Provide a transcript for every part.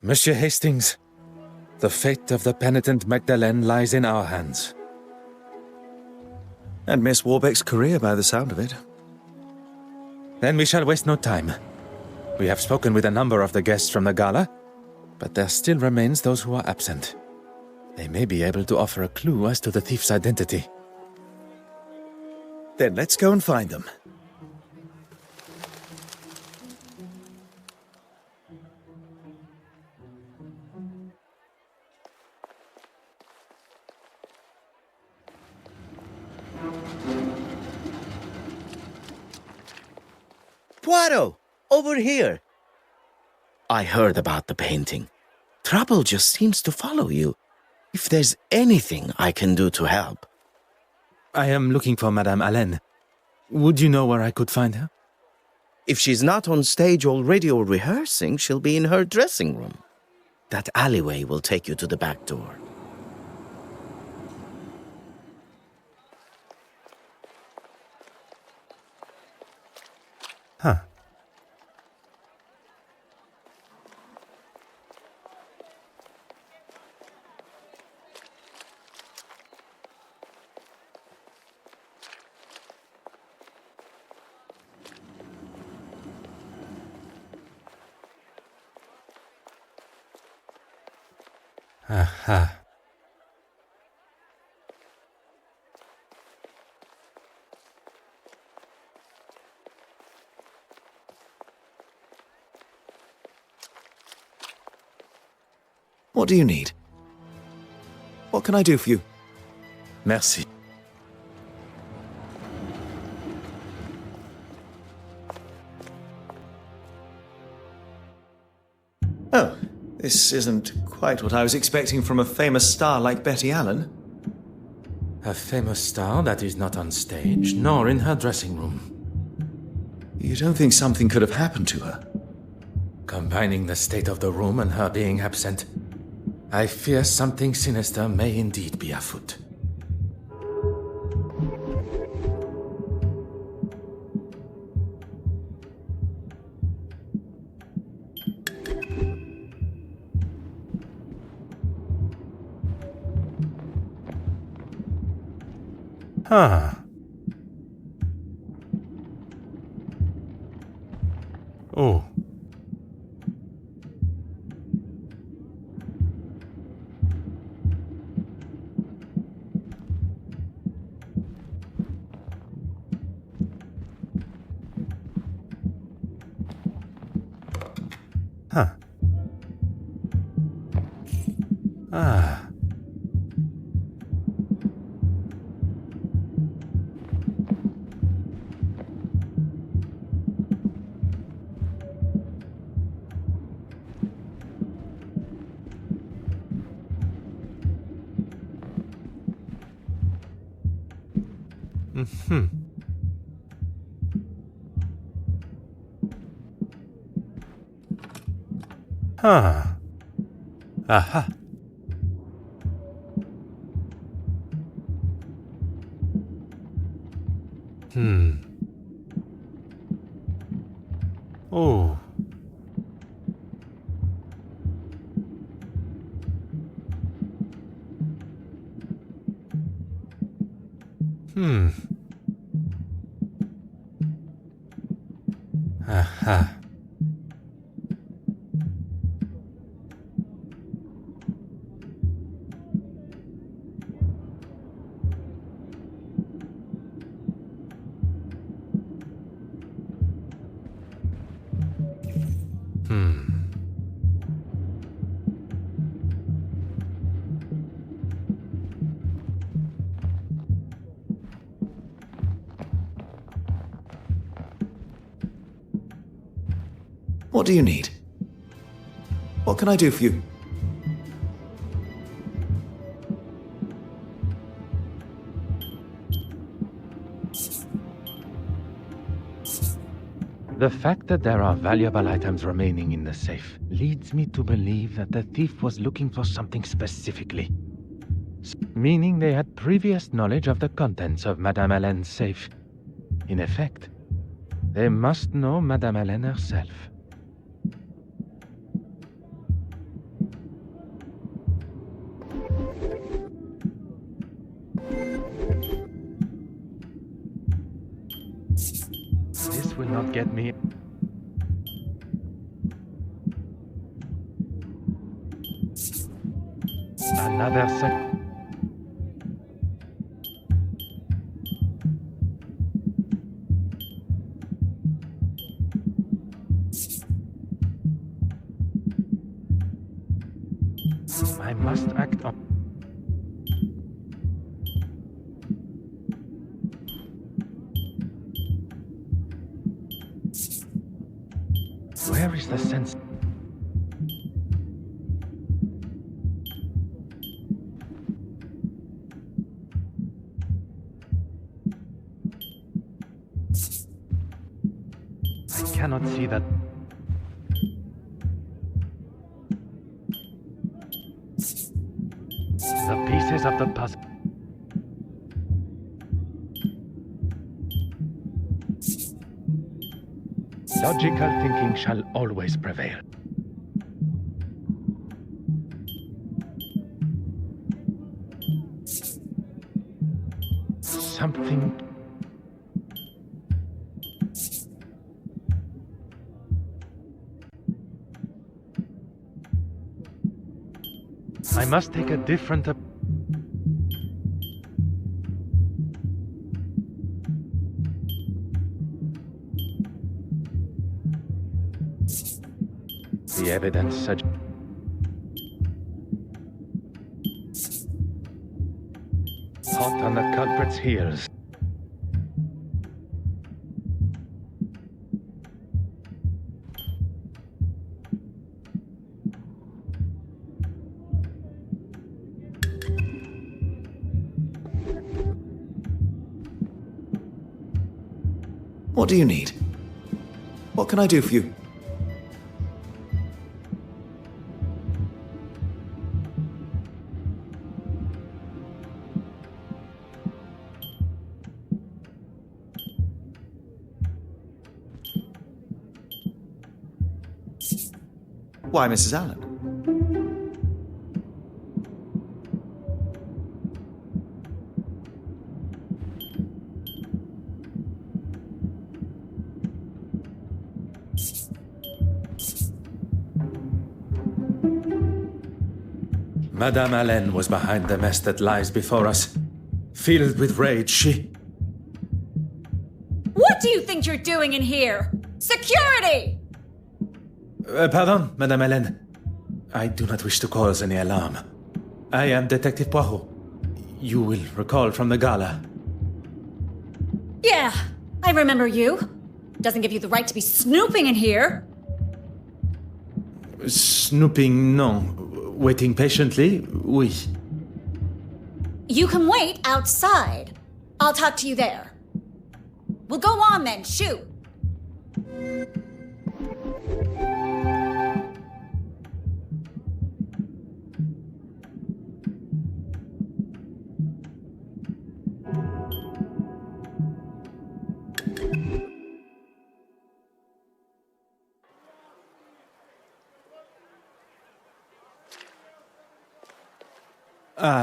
Monsieur Hastings, the fate of the penitent Magdalene lies in our hands. And Miss Warbeck's career, by the sound of it. Then we shall waste no time. We have spoken with a number of the guests from the gala, but there still remains those who are absent. They may be able to offer a clue as to the thief's identity. Then let's go and find them. Poirot! Over here! I heard about the painting. Trouble just seems to follow you. If there's anything I can do to help. I am looking for Madame Hélène. Would you know where I could find her? If she's not on stage already or rehearsing, she'll be in her dressing room. That alleyway will take you to the back door. Huh. Aha. What do you need? What can I do for you? Merci. Oh, this isn't quite what I was expecting from a famous star like Betty Allen. A famous star that is not on stage, nor in her dressing room. You don't think something could have happened to her? Combining the state of the room and her being absent, I fear something sinister may indeed be afoot. Huh. Oh. Huh. Ah. Mm-hmm. Huh. Aha. Oh. Aha. What do you need? What can I do for you? The fact that there are valuable items remaining in the safe leads me to believe that the thief was looking for something specifically. Meaning they had previous knowledge of the contents of Madame Hélène's safe. In effect, they must know Madame Hélène herself. cannot get me. Another sec. I must act on. Where is the sense? I cannot see that. The pieces of the puzzle. Logical thinking shall always prevail. Something. I must take a different approach. The evidence suggests hot on the culprit's heels. What do you need? What can I do for you? Why, Mrs. Allen? Madame Allen was behind the mess that lies before us. Filled with rage, she... What do you think you're doing in here? Security! Pardon, Madame Allen. I do not wish to cause any alarm. I am Detective Poirot. You will recall from the gala. Yeah, I remember you. Doesn't give you the right to be snooping in here. Snooping, no. Waiting patiently, oui. You can wait outside. I'll talk to you there. Well, go on then, shoot.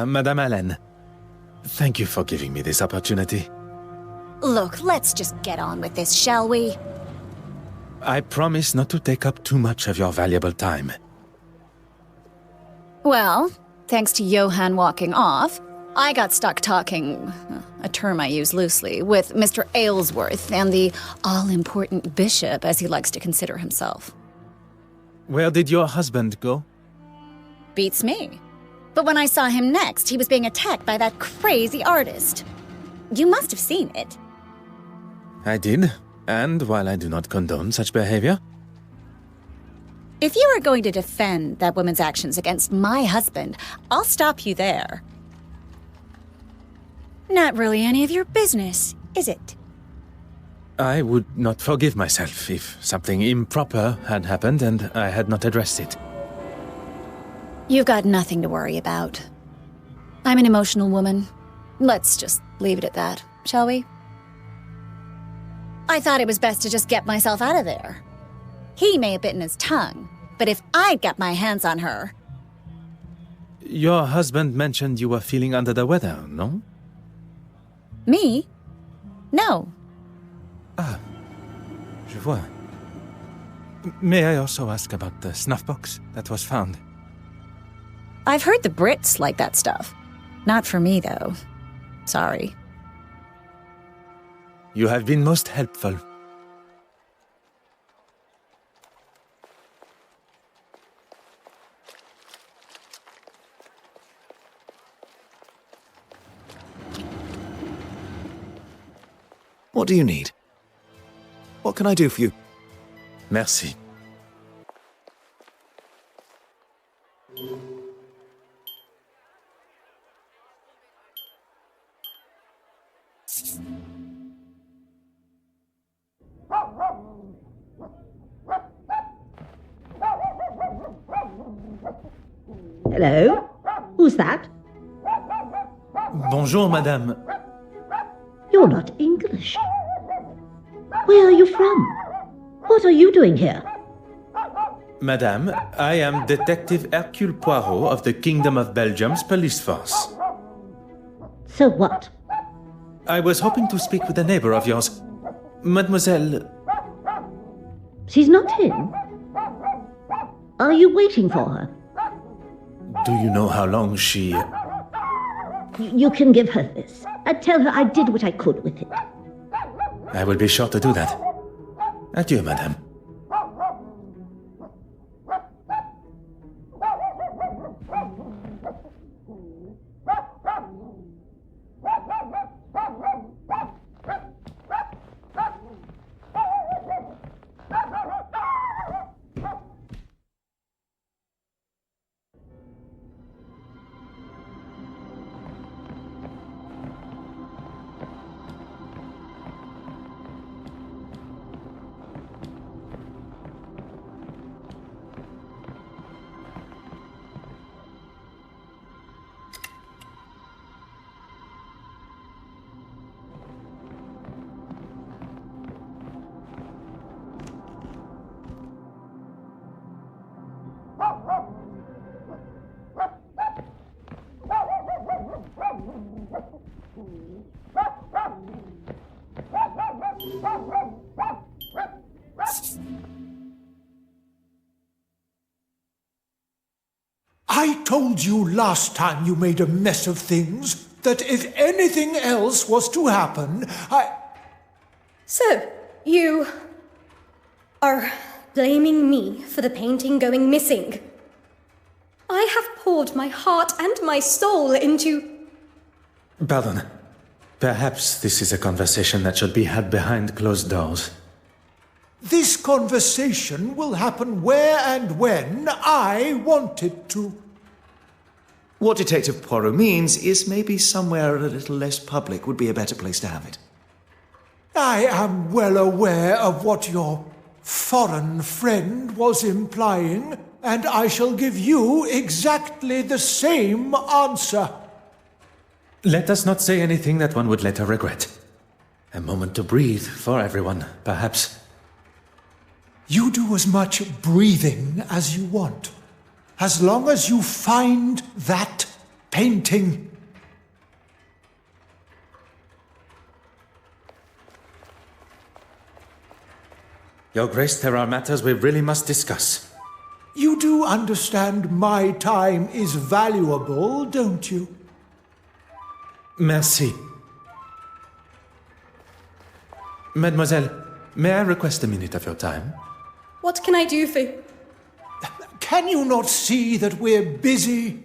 Madame Allen. Thank you for giving me this opportunity. Look, let's just get on with this, shall we? I promise not to take up too much of your valuable time. Well, thanks to Johann walking off, I got stuck talking, a term I use loosely, with Mr. Aylesworth and the all-important bishop, as he likes to consider himself. Where did your husband go? Beats me. But when I saw him next, he was being attacked by that crazy artist. You must have seen it. I did, and while I do not condone such behavior... If you are going to defend that woman's actions against my husband, I'll stop you there. Not really any of your business, is it? I would not forgive myself if something improper had happened and I had not addressed it. You've got nothing to worry about. I'm an emotional woman. Let's just leave it at that, shall we? I thought it was best to just get myself out of there. He may have bitten his tongue, but if I'd got my hands on her... Your husband mentioned you were feeling under the weather, no? Me? No. Je vois. May I also ask about the snuff box that was found? I've heard the Brits like that stuff. Not for me, though. Sorry. You have been most helpful. What do you need? What can I do for you? Merci. Hello? Who's that? Bonjour, madame. You're not English. Where are you from? What are you doing here? Madame, I am Detective Hercule Poirot of the Kingdom of Belgium's police force. So what? I was hoping to speak with a neighbor of yours. Mademoiselle... She's not in. Are you waiting for her? Do you know how long she... You can give her this. Tell her I did what I could with it. I will be sure to do that. Adieu, madame. I told you last time you made a mess of things that if anything else was to happen, So, you are blaming me for the painting going missing. I have poured my heart and my soul into... Pardon. Perhaps this is a conversation that should be had behind closed doors. This conversation will happen where and when I want it to. What Detective Poirot means is maybe somewhere a little less public would be a better place to have it. I am well aware of what your foreign friend was implying, and I shall give you exactly the same answer. Let us not say anything that one would later regret. A moment to breathe for everyone, perhaps. You do as much breathing as you want, as long as you find that painting. Your Grace, there are matters we really must discuss. You do understand my time is valuable, don't you? Merci. Mademoiselle, may I request a minute of your time? What can I do for... Can you not see that we're busy?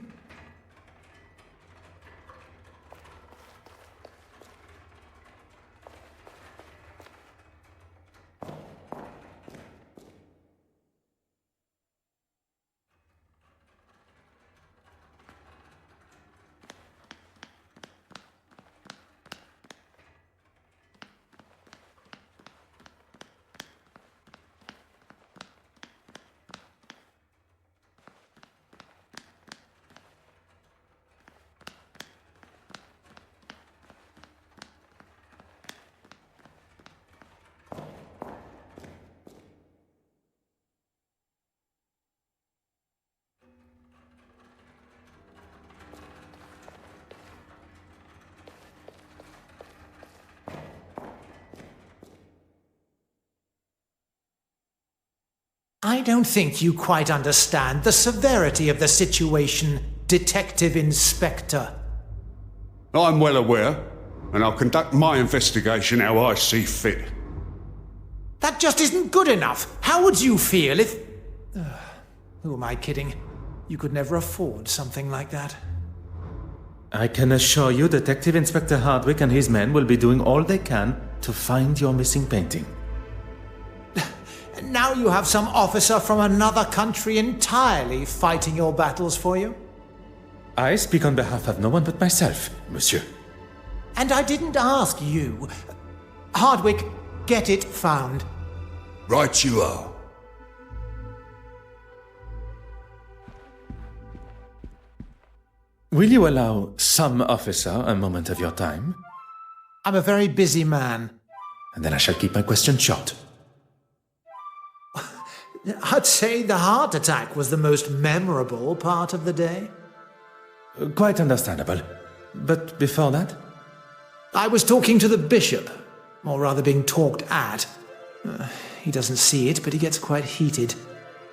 I don't think you quite understand the severity of the situation, Detective Inspector. I'm well aware, and I'll conduct my investigation how I see fit. That just isn't good enough. How would you feel if... who am I kidding? You could never afford something like that. I can assure you Detective Inspector Hardwick and his men will be doing all they can to find your missing painting. Now you have some officer from another country entirely fighting your battles for you. I speak on behalf of no one but myself, monsieur. And I didn't ask you. Hardwick, get it found. Right you are. Will you allow some officer a moment of your time? I'm a very busy man. And then I shall keep my question short. I'd say the heart attack was the most memorable part of the day. Quite understandable. But before that? I was talking to the bishop, or rather being talked at. He doesn't see it, but he gets quite heated.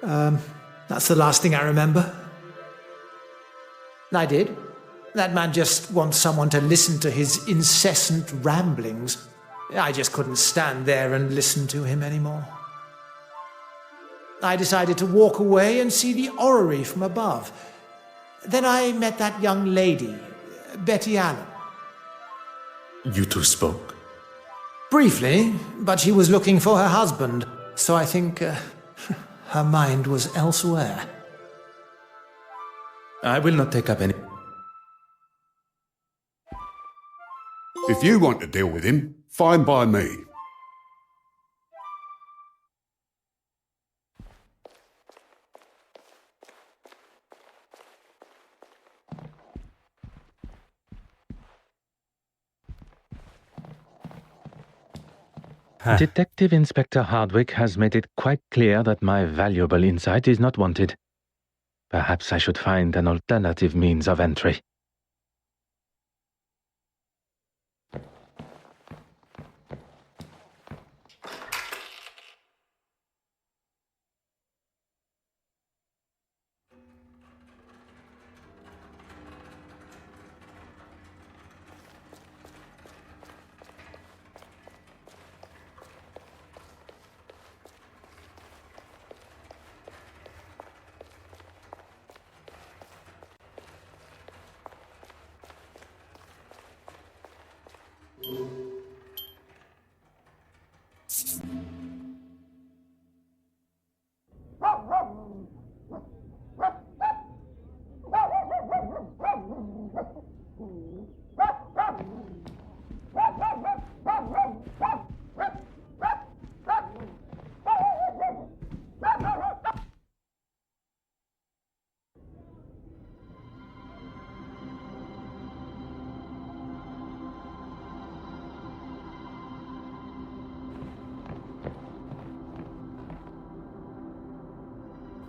That's the last thing I remember. I did. That man just wants someone to listen to his incessant ramblings. I just couldn't stand there and listen to him anymore. I decided to walk away and see the orrery from above. Then I met that young lady, Betty Allen. You two spoke? Briefly, but she was looking for her husband, so I think her mind was elsewhere. I will not take up any... If you want to deal with him, fine by me. Detective Inspector Hardwick has made it quite clear that my valuable insight is not wanted. Perhaps I should find an alternative means of entry.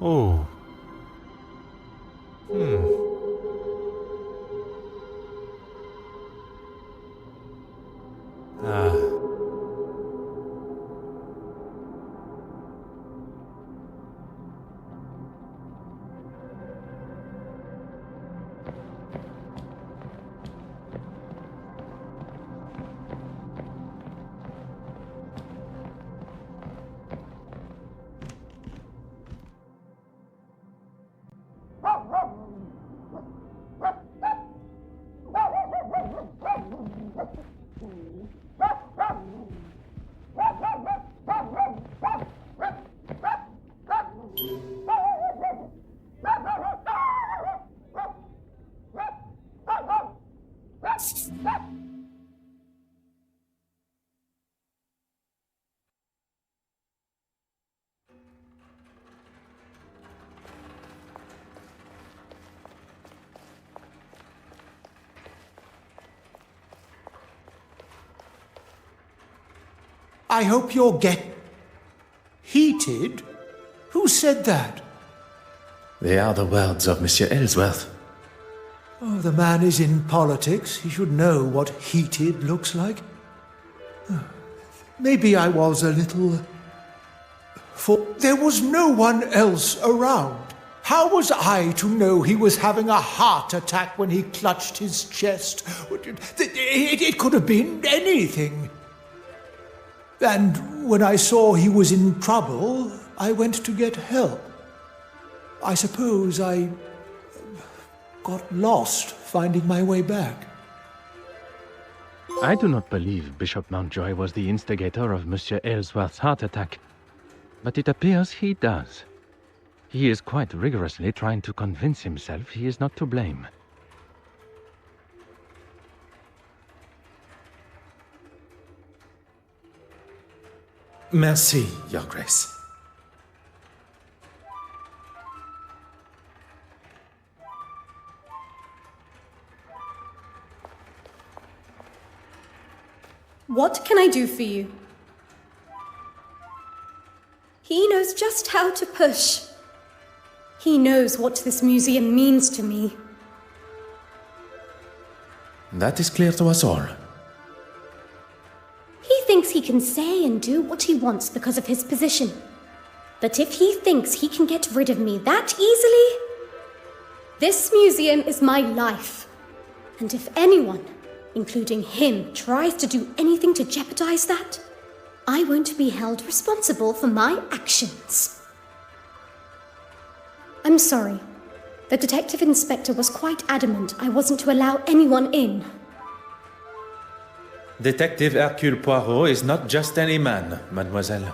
Oh. I hope you'll get heated? Who said that? They are the words of Monsieur Ellsworth. Oh, the man is in politics. He should know what heated looks like. Maybe I was a little for there was no one else around. How was I to know he was having a heart attack when he clutched his chest? It could have been anything. And when I saw he was in trouble, I went to get help. I suppose I got lost finding my way back. I do not believe Bishop Mountjoy was the instigator of Monsieur Aylesworth's heart attack, but it appears he does. He is quite rigorously trying to convince himself he is not to blame. Merci, Your Grace. What can I do for you? He knows just how to push. He knows what this museum means to me. That is clear to us all. He thinks he can say and do what he wants because of his position. But if he thinks he can get rid of me that easily, this museum is my life. And if anyone, including him, tries to do anything to jeopardize that, I won't be held responsible for my actions. I'm sorry. The detective inspector was quite adamant I wasn't to allow anyone in. Detective Hercule Poirot is not just any man, mademoiselle.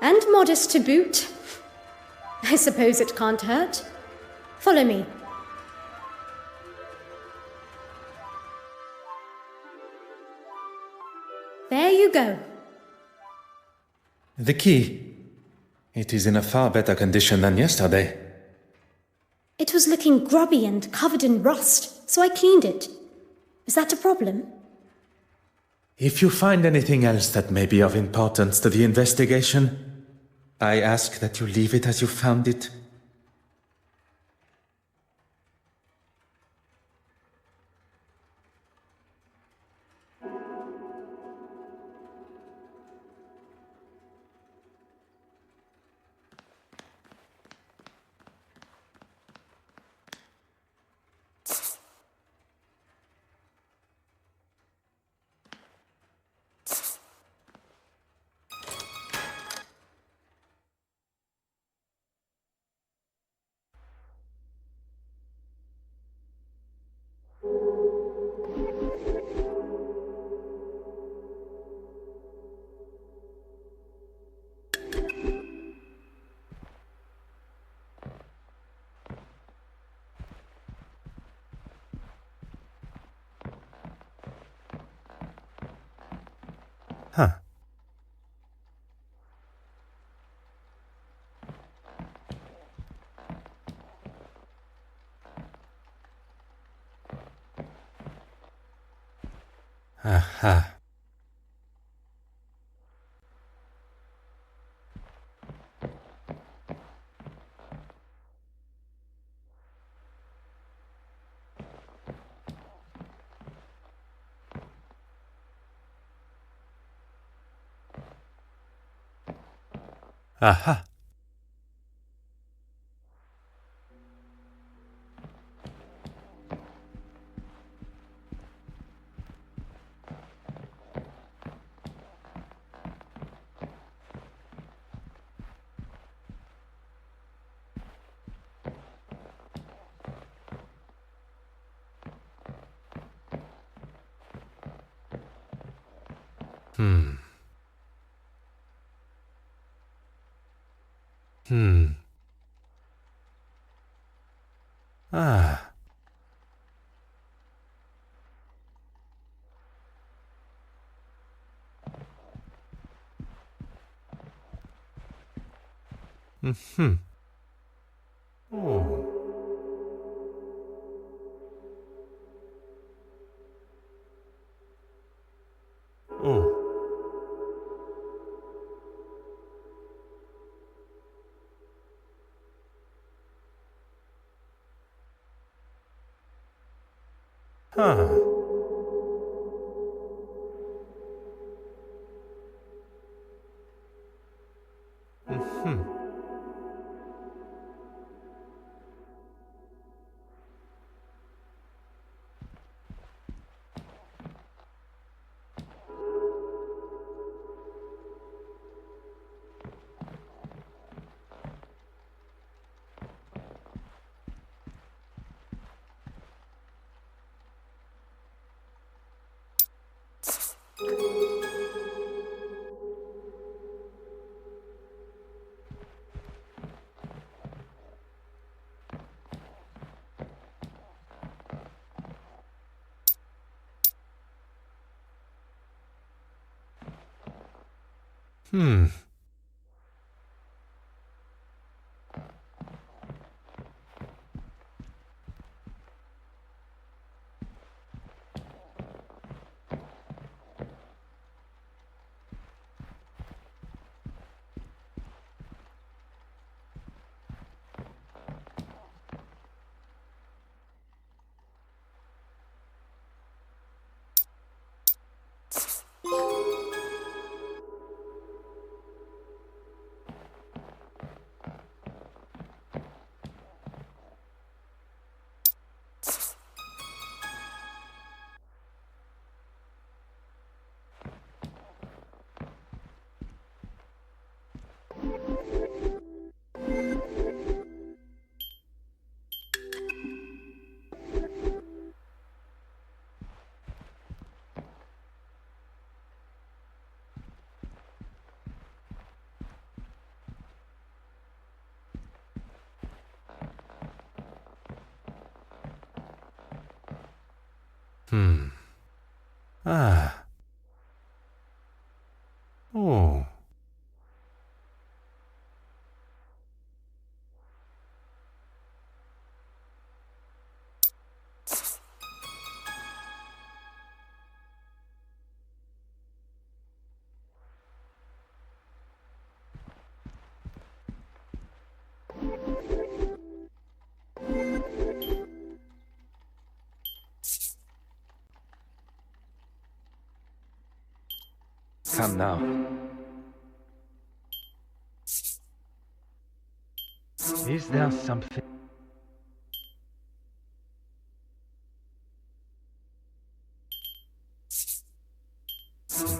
And modest to boot. I suppose it can't hurt. Follow me. There you go. The key. It is in a far better condition than yesterday. It was looking grubby and covered in rust, so I cleaned it. Is that a problem? If you find anything else that may be of importance to the investigation, I ask that you leave it as you found it. Huh. Aha. Aha. Ah. Mm-hmm. Oh. Oh. Huh. Oh. Come now. Is there something?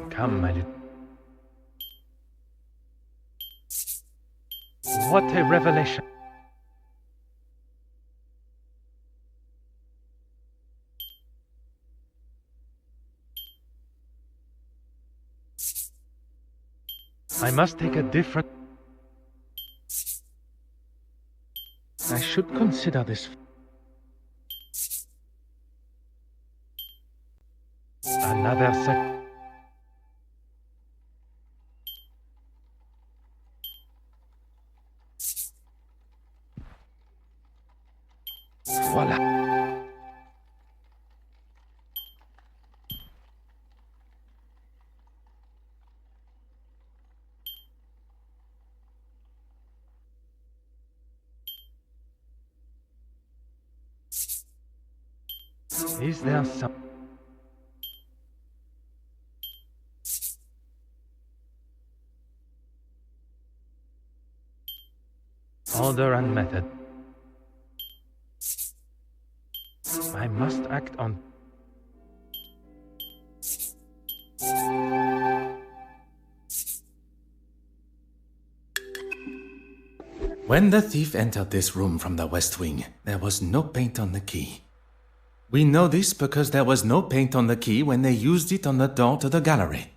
Come, my little. What a revelation. I must take a different... I should consider this. Another sec... Voila. Is there some... Order and method. I must act on... When the thief entered this room from the west wing, there was no paint on the key. We know this because there was no paint on the key when they used it on the door to the gallery.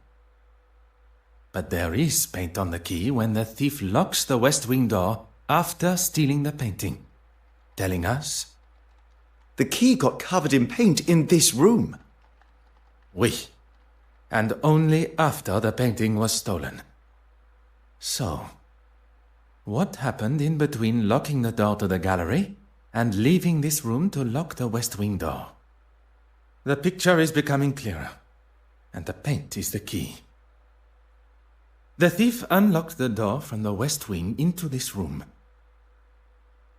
But there is paint on the key when the thief locks the west wing door after stealing the painting, telling us... The key got covered in paint in this room. Oui, and only after the painting was stolen. So, what happened in between locking the door to the gallery and leaving this room to lock the west wing door? The picture is becoming clearer, and the paint is the key. The thief unlocked the door from the west wing into this room,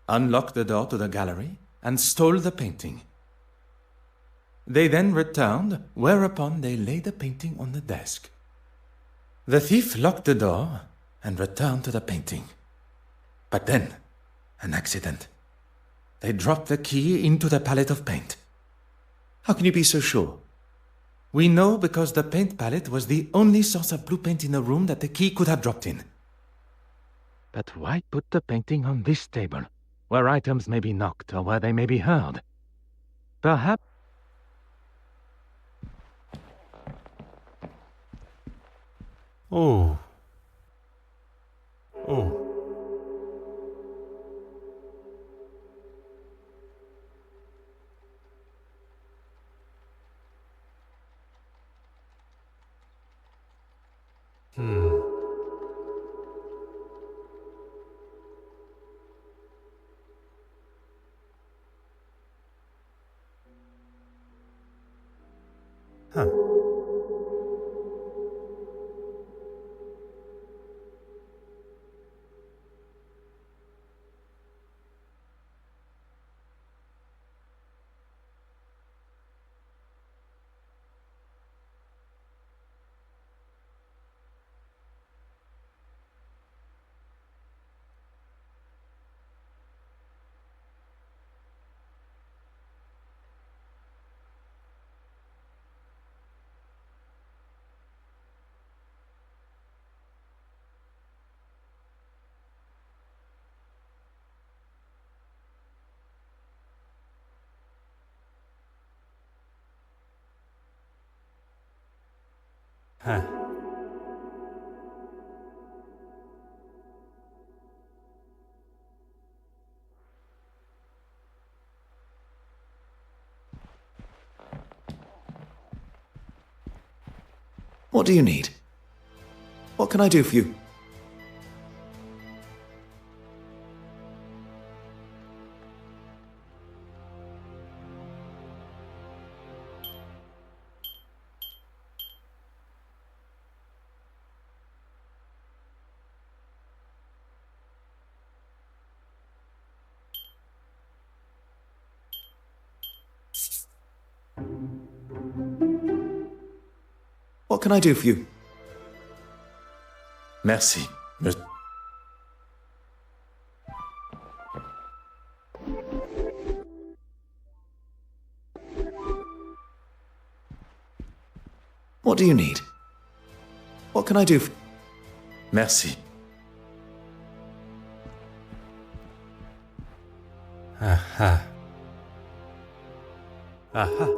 unlocked the door to the gallery, and stole the painting. They then returned, whereupon they laid the painting on the desk. The thief locked the door and returned to the painting. But then, an accident. They dropped the key into the palette of paint. How can you be so sure? We know because the paint palette was the only source of blue paint in the room that the key could have dropped in. But why put the painting on this table, where items may be knocked or where they may be heard? Perhaps... Oh. Oh. What do you need? What can I do for you? What can I do for you? Merci. What do you need? What can I do for... Merci. Aha. Aha.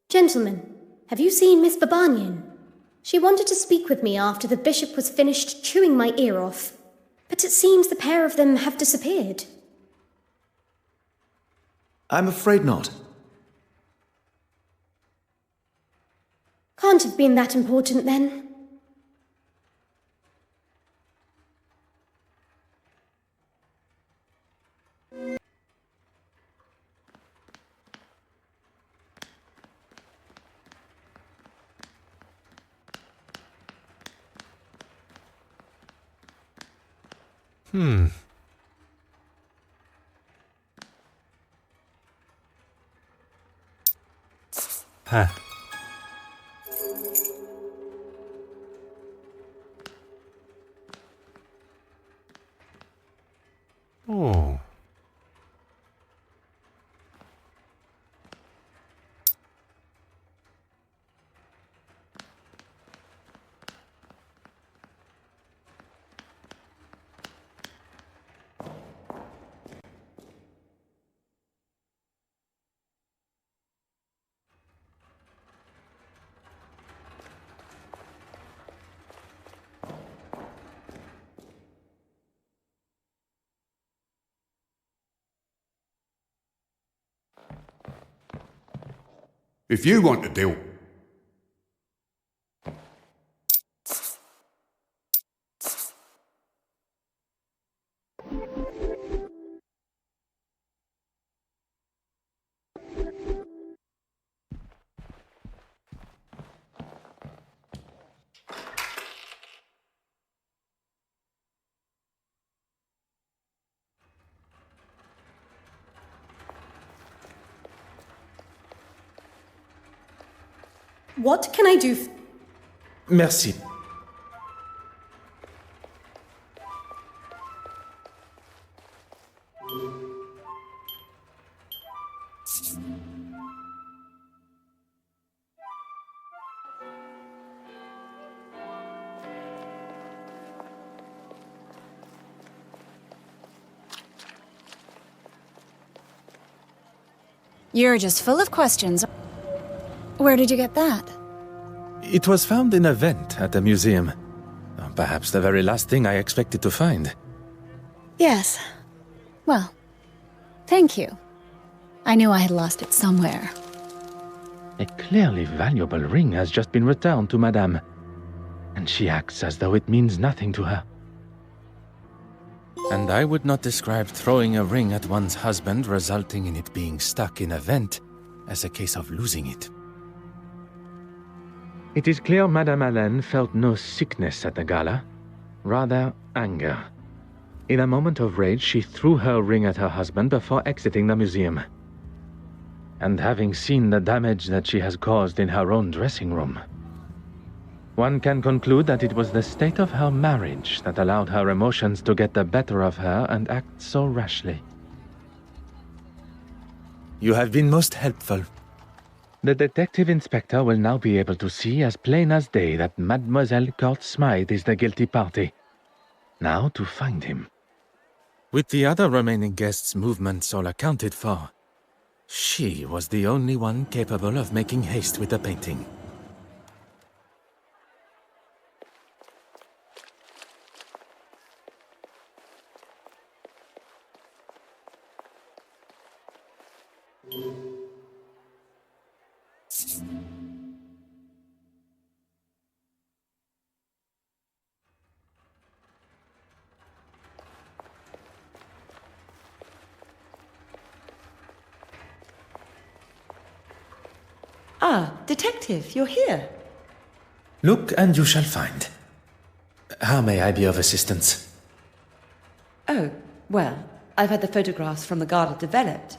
Gentlemen, have you seen Miss Babanian? She wanted to speak with me after the bishop was finished chewing my ear off, but it seems the pair of them have disappeared. I'm afraid not. Can't have been that important then. Oh. If you want to deal... What can I do? Merci. You're just full of questions. Where did you get that? It was found in a vent at the museum. Perhaps the very last thing I expected to find. Yes. Well, thank you. I knew I had lost it somewhere. A clearly valuable ring has just been returned to Madame, and she acts as though it means nothing to her. And I would not describe throwing a ring at one's husband resulting in it being stuck in a vent as a case of losing it. It is clear Madame Hélène felt no sickness at the gala, rather anger. In a moment of rage, she threw her ring at her husband before exiting the museum. And having seen the damage that she has caused in her own dressing room, one can conclude that it was the state of her marriage that allowed her emotions to get the better of her and act so rashly. You have been most helpful. The detective inspector will now be able to see as plain as day that Mademoiselle Court Smythe is the guilty party. Now to find him. With the other remaining guests' movements all accounted for, she was the only one capable of making haste with the painting. Ah, Detective, you're here. Look and you shall find. How may I be of assistance? Oh, well, I've had the photographs from the Garda developed.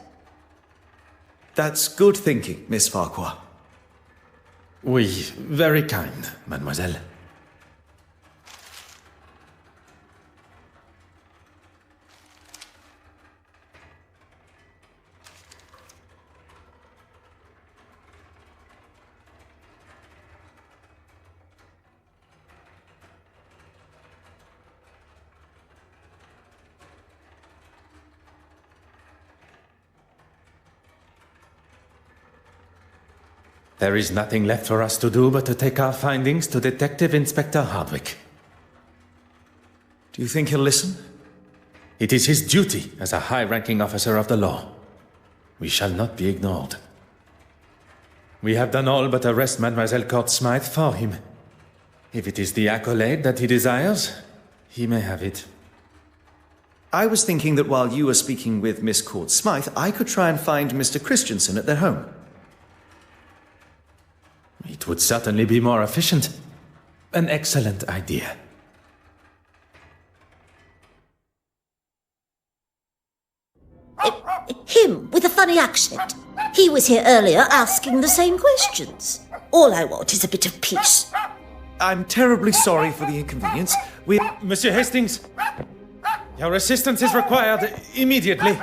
That's good thinking, Miss Farquhar. Oui, very kind, mademoiselle. There is nothing left for us to do but to take our findings to Detective Inspector Hardwick. Do you think he'll listen? It is his duty as a high-ranking officer of the law. We shall not be ignored. We have done all but arrest Mademoiselle Court Smythe for him. If it is the accolade that he desires, he may have it. I was thinking that while you were speaking with Miss Court Smythe, I could try and find Mr. Christensen at their home. It would certainly be more efficient. An excellent idea. Him with a funny accent. He was here earlier asking the same questions. All I want is a bit of peace. I'm terribly sorry for the inconvenience. Monsieur Hastings, your assistance is required immediately.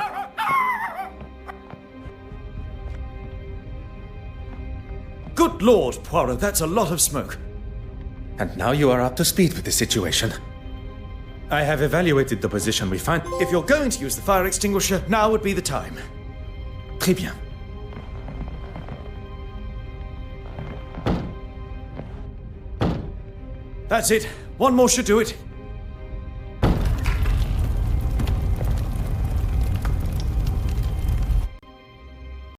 Good Lord, Poirot, that's a lot of smoke. And now you are up to speed with the situation. I have evaluated the position we find. If you're going to use the fire extinguisher, now would be the time. Très bien. That's it. One more should do it.